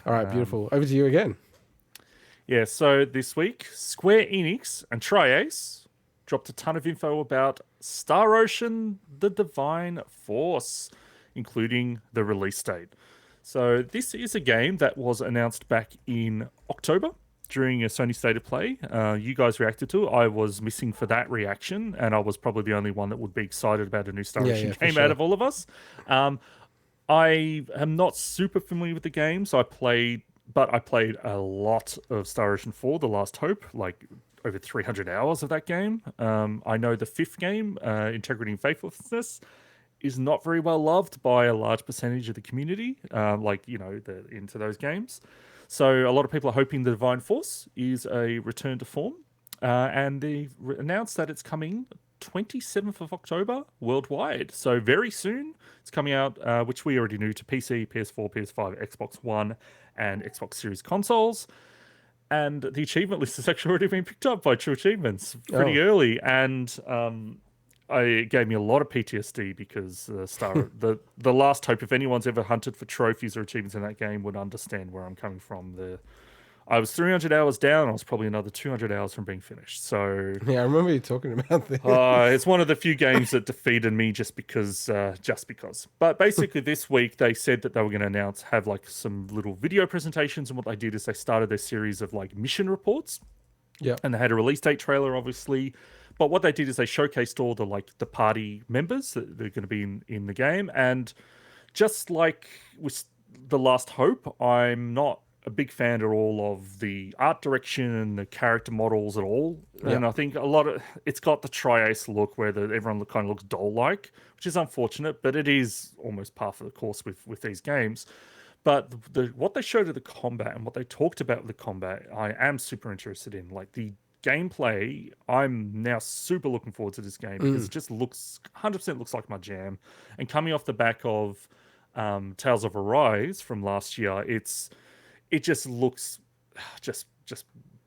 All right, beautiful. Over to you again. Yeah, so this week, Square Enix and TriAce dropped a ton of info about Star Ocean: The Divine Force, including the release date. So this is a game that was announced back in October during a Sony State of Play. You guys reacted to it. I was missing for that reaction, and I was probably the only one that would be excited about a new Star Ocean For game out sure. of all of us. Um, I am not super familiar with the game, so I played a lot of Star Ocean 4, The Last Hope, like over 300 hours of that game. I know the fifth game, Integrity and Faithlessness, is not very well loved by a large percentage of the community, into those games. So a lot of people are hoping the Divine Force is a return to form, and they announced that it's coming 27th of October worldwide. So very soon it's coming out, which we already knew, to PC, PS4, PS5, Xbox One, and Xbox Series consoles. And the achievement list has actually already been picked up by TrueAchievements pretty early, and it gave me a lot of PTSD because the Last Hope, if anyone's ever hunted for trophies or achievements in that game, would understand where I'm coming from. I was 300 hours down. I was probably another 200 hours from being finished. So Yeah, I remember you talking about this. it's one of the few games that defeated me just because. But basically, this week they said that they were going to have like some little video presentations, and what they did is they started their series of like mission reports. Yeah. And they had a release date trailer, obviously. But what they did is they showcased all the party members that are going to be in the game. And just like with The Last Hope, I'm not a big fan at all of the art direction and the character models at all. Yeah. And I think it's got the TriAce look where everyone kind of looks doll-like, which is unfortunate, but it is almost par for the course with these games. But what they showed of the combat and what they talked about with the combat, I am super interested in. Like the gameplay, I'm now super looking forward to this game because it just 100% looks like my jam. And coming off the back of Tales of Arise from last year, it just looks just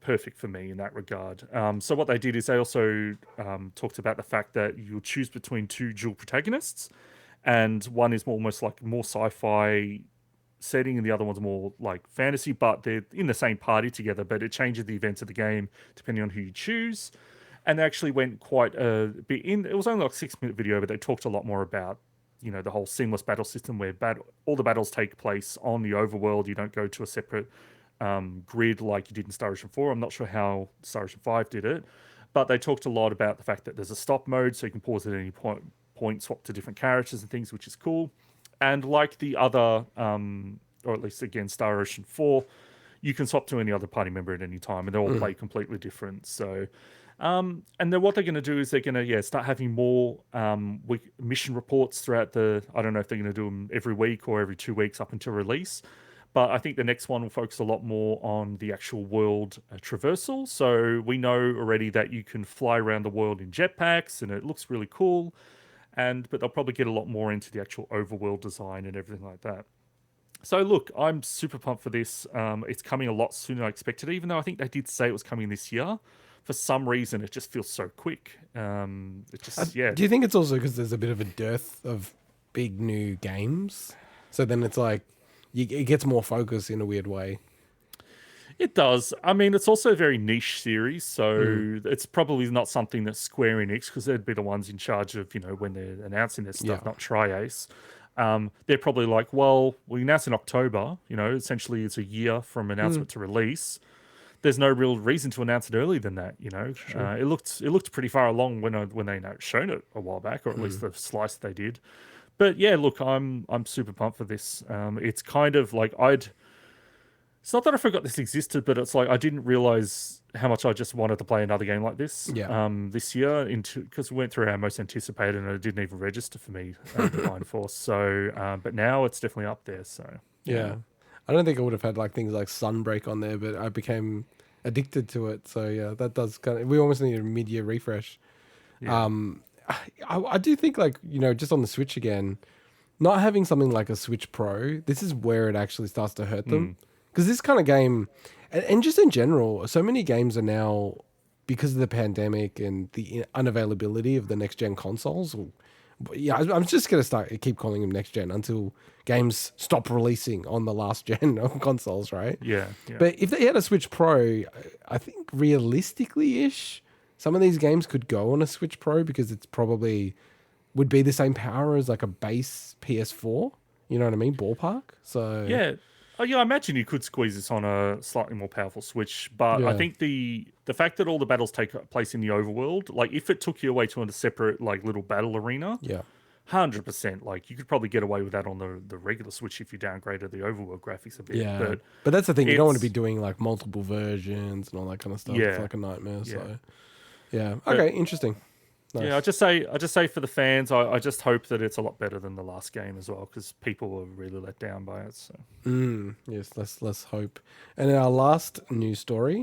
perfect for me in that regard. So what they did is they also talked about the fact that you'll choose between two dual protagonists, and one is almost like more sci-fi setting and the other one's more like fantasy, but they're in the same party together, but it changes the events of the game depending on who you choose. And they actually went quite a bit in. It was only like a 6-minute video, but they talked a lot more about the whole seamless battle system where all the battles take place on the overworld. You don't go to a separate grid like you did in Star Ocean 4. I'm not sure how Star Ocean 5 did it, but they talked a lot about the fact that there's a stop mode, so you can pause at any point, swap to different characters and things, which is cool. And like the other, or at least again, Star Ocean 4, you can swap to any other party member at any time, and they all play completely different. So, and then what they're going to do is they're going to start having more mission reports throughout I don't know if they're going to do them every week or every 2 weeks up until release. But I think the next one will focus a lot more on the actual world traversal. So we know already that you can fly around the world in jetpacks, and it looks really cool. But they'll probably get a lot more into the actual overworld design and everything like that. So look, I'm super pumped for this. It's coming a lot sooner than I expected, even though I think they did say it was coming this year. For some reason, it just feels so quick. Do you think it's also because there's a bit of a dearth of big new games? So then it's like, it gets more focus in a weird way. It does. I mean, it's also a very niche series, so it's probably not something that Square Enix, because they'd be the ones in charge of, when they're announcing their stuff, not TriAce. They're probably like, well, we announced in October, essentially it's a year from announcement to release. There's no real reason to announce it earlier than that, Sure. It looked pretty far along when they shown it a while back, or at least the slice they did. But yeah, look, I'm super pumped for this. It's kind of like it's not that I forgot this existed, but it's like I didn't realize how much I just wanted to play another game like this this year, because we went through our most anticipated and it didn't even register for me, Divine Force. So, but now it's definitely up there. So yeah. I don't think I would have had like things like Sunbreak on there, but I became addicted to it. So yeah, that does we almost need a mid-year refresh. Yeah. I do think like, just on the Switch again, not having something like a Switch Pro, this is where it actually starts to hurt them. Because this kind of game, and just in general, so many games are now, because of the pandemic and the unavailability of the next-gen consoles, But yeah, I'm just gonna keep calling them next gen until games stop releasing on the last gen of consoles, right? Yeah, yeah. But if they had a Switch Pro, I think realistically ish, some of these games could go on a Switch Pro because it's probably would be the same power as like a base PS4. You know what I mean? Ballpark. So Yeah. Oh, yeah, I imagine you could squeeze this on a slightly more powerful Switch, but I yeah, think the fact that all the battles take place in the overworld, like if it took you away to a separate like little battle arena, yeah, 100%, like you could probably get away with that on the regular Switch if you downgraded the overworld graphics a bit. yeah. But But that's the thing. You don't want to be it's doing like multiple versions and all that kind of stuff. It's yeah, like a nightmare. yeah. So yeah. But Okay. Interesting. yeah, Nice. I just say for the fans, I just hope that it's a lot better than the last game as well, because people were really let down by it. So Yes. Let's hope. And our last news story.